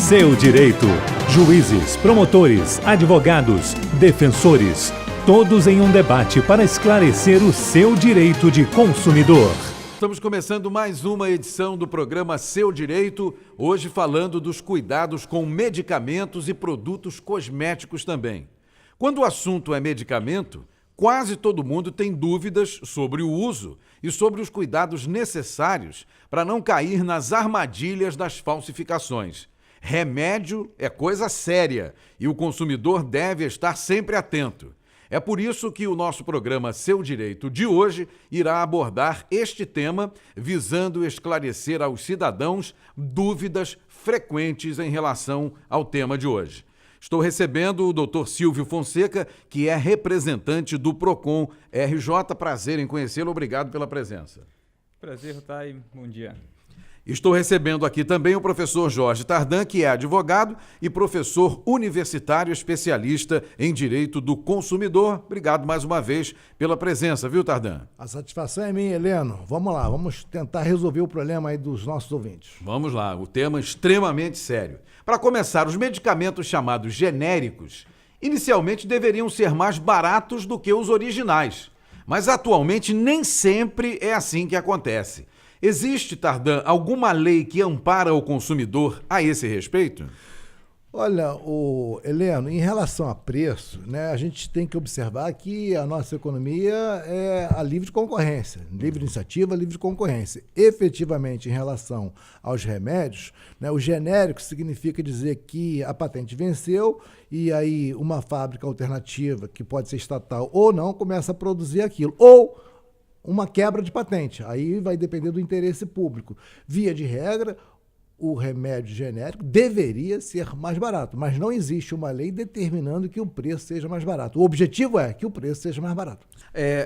Seu direito. Juízes, promotores, advogados, defensores, todos em um debate para esclarecer o seu direito de consumidor. Estamos começando mais uma edição do programa Seu Direito, hoje falando dos cuidados com medicamentos e produtos cosméticos também. Quando o assunto é medicamento, quase todo mundo tem dúvidas sobre o uso e sobre os cuidados necessários para não cair nas armadilhas das falsificações. Remédio é coisa séria e o consumidor deve estar sempre atento. É por isso que o nosso programa Seu Direito de hoje irá abordar este tema, visando esclarecer aos cidadãos dúvidas frequentes em relação ao tema de hoje. Estou recebendo o Dr. Silvio Fonseca, que é representante do PROCON RJ. Prazer em conhecê-lo. Obrigado pela presença. Prazer, Thay. Bom dia. Estou recebendo aqui também o professor Jorge Tardan, que é advogado e professor universitário especialista em Direito do Consumidor. Obrigado mais uma vez pela presença, viu, Tardan? A satisfação é minha, Heleno. Vamos lá, vamos tentar resolver o problema aí dos nossos ouvintes. Vamos lá, o tema é extremamente sério. Para começar, os medicamentos chamados genéricos inicialmente deveriam ser mais baratos do que os originais, mas atualmente nem sempre é assim que acontece. Existe, Tardan, alguma lei que ampara o consumidor a esse respeito? Olha, Heleno, em relação a preço, né, a gente tem que observar que a nossa economia é a livre concorrência, livre iniciativa, livre concorrência. Efetivamente, em relação aos remédios, né, o genérico significa dizer que a patente venceu e aí uma fábrica alternativa, que pode ser estatal ou não, começa a produzir aquilo. Ou uma quebra de patente, aí vai depender do interesse público. Via de regra, o remédio genérico deveria ser mais barato, mas não existe uma lei determinando que o preço seja mais barato. O objetivo é que o preço seja mais barato.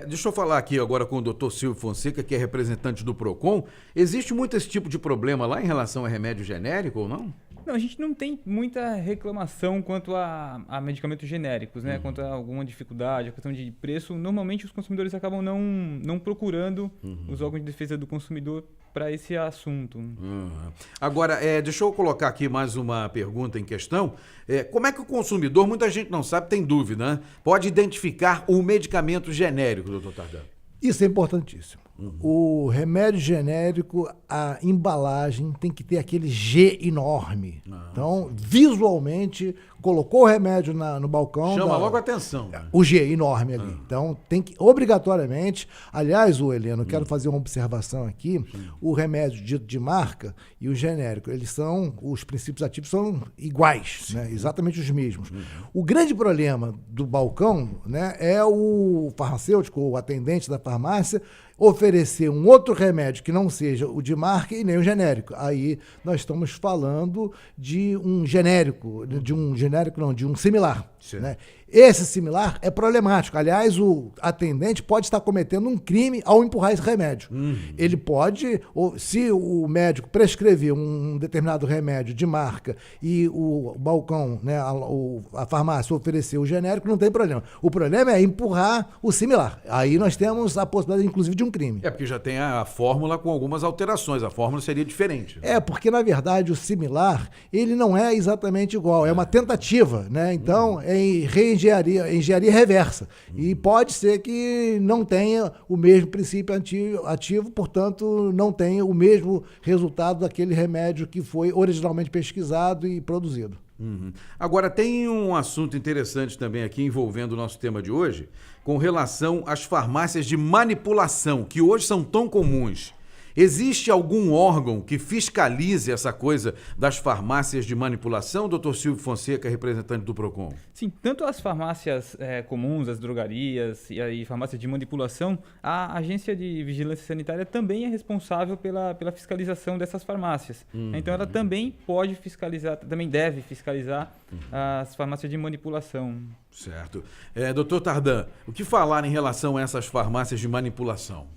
Deixa eu falar aqui agora com o Dr. Silvio Fonseca, que é representante do PROCON. Existe muito esse tipo de problema lá em relação a remédio genérico ou não? Não, a gente não tem muita reclamação quanto a medicamentos genéricos, né? Quanto a alguma dificuldade, a questão de preço. Normalmente os consumidores acabam não procurando os órgãos de defesa do consumidor para esse assunto. Agora, deixa eu colocar aqui mais uma pergunta em questão. Como é que o consumidor, muita gente não sabe, tem dúvida, né? Pode identificar o medicamento genérico, doutor Tardan? Isso é importantíssimo. O remédio genérico, a embalagem tem que ter aquele G enorme. Então, visualmente, colocou o remédio no balcão... Chama logo a atenção. O G enorme ali. Então, tem que, obrigatoriamente... Aliás, Heleno, eu quero fazer uma observação aqui. O remédio dito de marca e o genérico, os princípios ativos são iguais, né? Exatamente os mesmos. O grande problema do balcão, né, é o farmacêutico, o atendente da farmácia, oferecer um outro remédio que não seja o de marca e nem o genérico. Aí nós estamos falando de um genérico, de um similar. Né? Esse similar é problemático. Aliás, o atendente pode estar cometendo um crime ao empurrar esse remédio. Ele pode, se o médico prescrever um determinado remédio de marca e o balcão, né, a farmácia oferecer o genérico, não tem problema. O problema é empurrar o similar. Aí nós temos a possibilidade, inclusive, de um crime. Porque já tem a fórmula com algumas alterações. A fórmula seria diferente. Porque, na verdade, o similar, ele não é exatamente igual. É uma tentativa, né? Então, é engenharia reversa. E pode ser que não tenha o mesmo princípio ativo, portanto, não tenha o mesmo resultado daquele remédio que foi originalmente pesquisado e produzido. Agora, tem um assunto interessante também aqui envolvendo o nosso tema de hoje, com relação às farmácias de manipulação, que hoje são tão comuns. Existe algum órgão que fiscalize essa coisa das farmácias de manipulação, doutor Silvio Fonseca, representante do PROCON? Sim, tanto as farmácias comuns, as drogarias e aí farmácias de manipulação, a Agência de Vigilância Sanitária também é responsável pela fiscalização dessas farmácias. Então ela também pode fiscalizar, também deve fiscalizar as farmácias de manipulação. Certo. Doutor Tardan, o que falar em relação a essas farmácias de manipulação?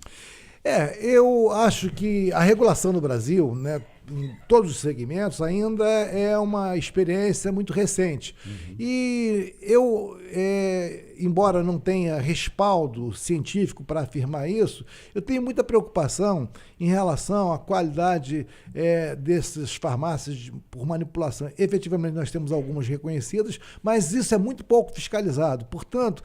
Eu acho que a regulação no Brasil, né, em todos os segmentos, ainda é uma experiência muito recente. E eu embora não tenha respaldo científico para afirmar isso, eu tenho muita preocupação em relação à qualidade dessas farmácias por manipulação. Efetivamente, nós temos algumas reconhecidas, mas isso é muito pouco fiscalizado. Portanto,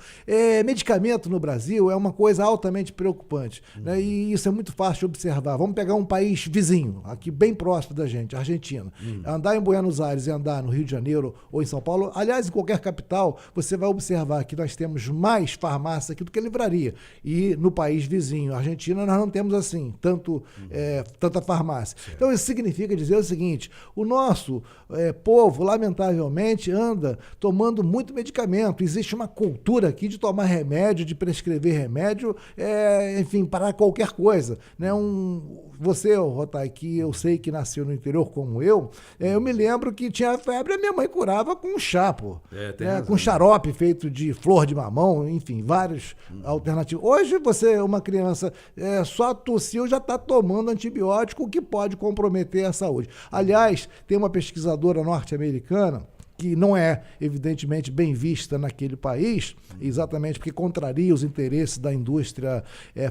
medicamento no Brasil é uma coisa altamente preocupante, né? E isso é muito fácil de observar. Vamos pegar um país vizinho, aqui bem próximo da gente, a Argentina. Andar em Buenos Aires e andar no Rio de Janeiro ou em São Paulo, aliás, em qualquer capital, você vai observar que nós temos mais farmácia aqui do que livraria. E no país vizinho, a Argentina, nós não temos assim, tanta farmácia. Certo. Então, isso significa dizer o seguinte, o nosso povo, lamentavelmente, anda tomando muito medicamento. Existe uma cultura aqui de tomar remédio, de prescrever remédio, enfim, para qualquer coisa, né? Você, Rotai, que eu sei que nasceu no interior como eu me lembro que tinha febre e a minha mãe curava com chá, pô. Com xarope feito de flor de mamão, enfim, vários alternativos. Hoje uma criança só tossiu, já está tomando antibiótico, o que pode comprometer a saúde. Aliás, tem uma pesquisadora norte-americana que não é, evidentemente, bem vista naquele país, exatamente porque contraria os interesses da indústria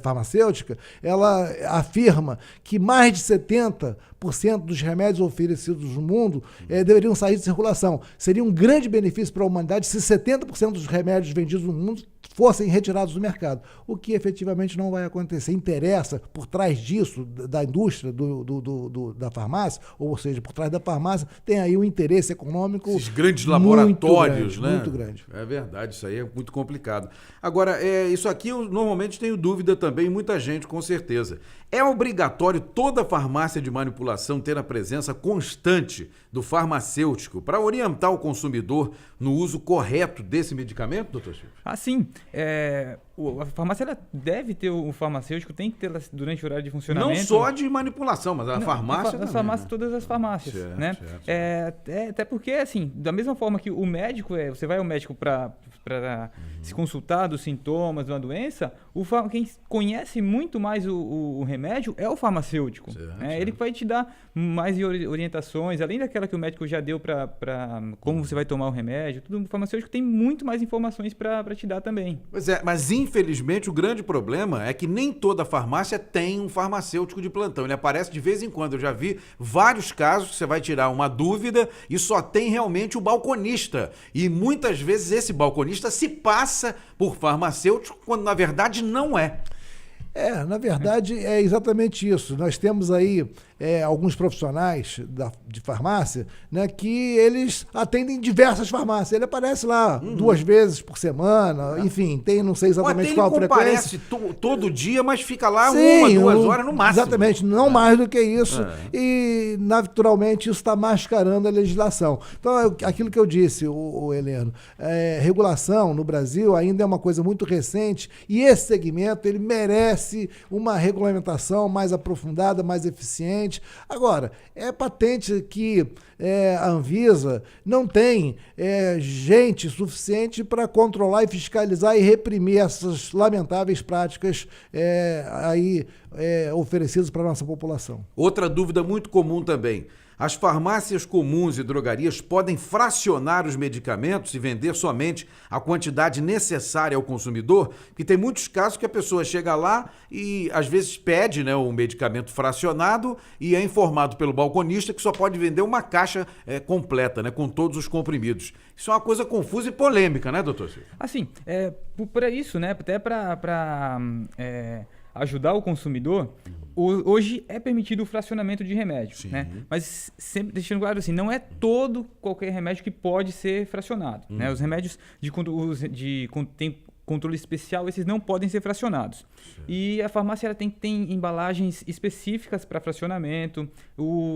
farmacêutica, ela afirma que mais de 70% dos remédios oferecidos no mundo deveriam sair de circulação. Seria um grande benefício para a humanidade se 70% dos remédios vendidos no mundo fossem retirados do mercado, o que efetivamente não vai acontecer. Interessa, por trás disso, da indústria da farmácia, ou seja, por trás da farmácia, tem aí um interesse econômico. Esses grandes laboratórios, grande, né? Muito grande. É verdade, isso aí é muito complicado. Agora, isso aqui eu normalmente tenho dúvida também, muita gente com certeza. É obrigatório toda farmácia de manipulação ter a presença constante do farmacêutico para orientar o consumidor no uso correto desse medicamento, doutor Silvio? Sim. A farmácia ela deve ter o farmacêutico, tem que ter durante o horário de funcionamento. Não só de manipulação, mas a farmácia também. Todas as farmácias, certo, né? Certo. Até porque, assim, da mesma forma que o médico, você vai ao médico para se consultar dos sintomas de uma doença, quem conhece muito mais o remédio é o farmacêutico. Certo. Ele vai te dar mais orientações, além daquela que o médico já deu para como você vai tomar o remédio, tudo, o farmacêutico tem muito mais informações para te dar também. Pois é, mas infelizmente o grande problema é que nem toda farmácia tem um farmacêutico de plantão. Ele aparece de vez em quando. Eu já vi vários casos que você vai tirar uma dúvida e só tem realmente o balconista. E muitas vezes esse balconista se passa por farmacêutico quando na verdade não é. Na verdade, é exatamente isso. Nós temos aí alguns profissionais de farmácia, né, que eles atendem diversas farmácias. Ele aparece lá 2 vezes por semana, enfim, não sei exatamente qual a frequência. Ele comparece todo dia, mas fica lá 1, 2 horas no máximo. Exatamente, não mais do que isso. E, naturalmente, isso está mascarando a legislação. Então, aquilo que eu disse, o Heleno, regulação no Brasil ainda é uma coisa muito recente e esse segmento ele merece uma regulamentação mais aprofundada, mais eficiente. Agora, é patente que a Anvisa não tem gente suficiente para controlar e fiscalizar e reprimir essas lamentáveis práticas oferecidas para a nossa população. Outra dúvida muito comum também. As farmácias comuns e drogarias podem fracionar os medicamentos e vender somente a quantidade necessária ao consumidor? Porque tem muitos casos que a pessoa chega lá e às vezes pede, né, o medicamento fracionado e é informado pelo balconista que só pode vender uma caixa completa, né, com todos os comprimidos. Isso é uma coisa confusa e polêmica, né, doutor Silvio? Assim, para isso, né, até para ajudar o consumidor, hoje é permitido o fracionamento de remédio, né? Mas sempre deixando claro assim, não é qualquer remédio que pode ser fracionado, né? Os remédios tem controle especial, esses não podem ser fracionados. E a farmácia ela tem embalagens específicas para fracionamento.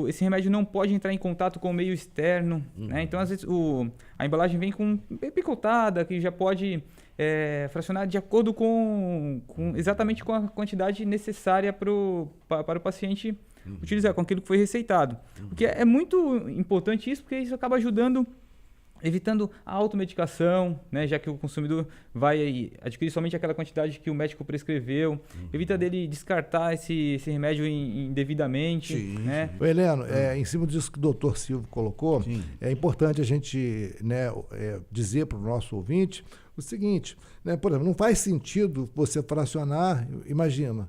Esse remédio não pode entrar em contato com o meio externo, né? Então, às vezes, a embalagem vem picotada, que já pode fracionar de acordo exatamente com a quantidade necessária para o paciente utilizar, com aquilo que foi receitado. Porque é muito importante isso, porque isso acaba evitando a automedicação, né, já que o consumidor vai adquirir somente aquela quantidade que o médico prescreveu, evita dele descartar esse remédio indevidamente. Né? Heleno, em cima disso que o doutor Silvio colocou, é importante a gente, né, dizer para o nosso ouvinte o o seguinte, né? Por exemplo, não faz sentido você fracionar, imagina,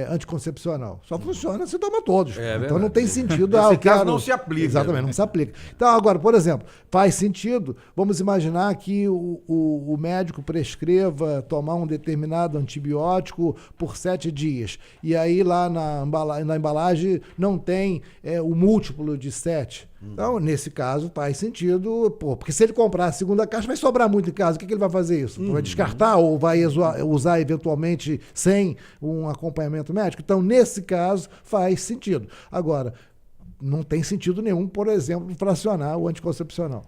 anticoncepcional. Só funciona se toma todos. Então não tem sentido. Nesse caso não se aplica. Exatamente, não se aplica. Então, agora, por exemplo, faz sentido, vamos imaginar que o médico prescreva tomar um determinado antibiótico por 7 dias. E aí lá na embalagem não tem o múltiplo de 7. Então, nesse caso, faz sentido, porque se ele comprar a segunda caixa, vai sobrar muito em casa. O que ele vai fazer isso? Vai descartar ou vai usar eventualmente sem um acompanhamento médico? Então, nesse caso, faz sentido. Agora, não tem sentido nenhum, por exemplo, fracionar o anticoncepcional.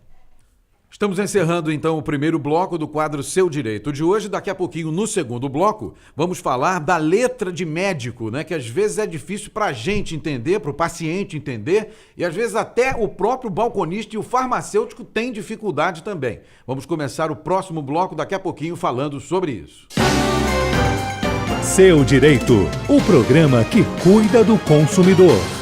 Estamos encerrando então o primeiro bloco do quadro Seu Direito de hoje. Daqui a pouquinho, no segundo bloco, vamos falar da letra de médico, né? Que às vezes é difícil para a gente entender, para o paciente entender, e às vezes até o próprio balconista e o farmacêutico têm dificuldade também. Vamos começar o próximo bloco daqui a pouquinho falando sobre isso. Seu Direito, o programa que cuida do consumidor.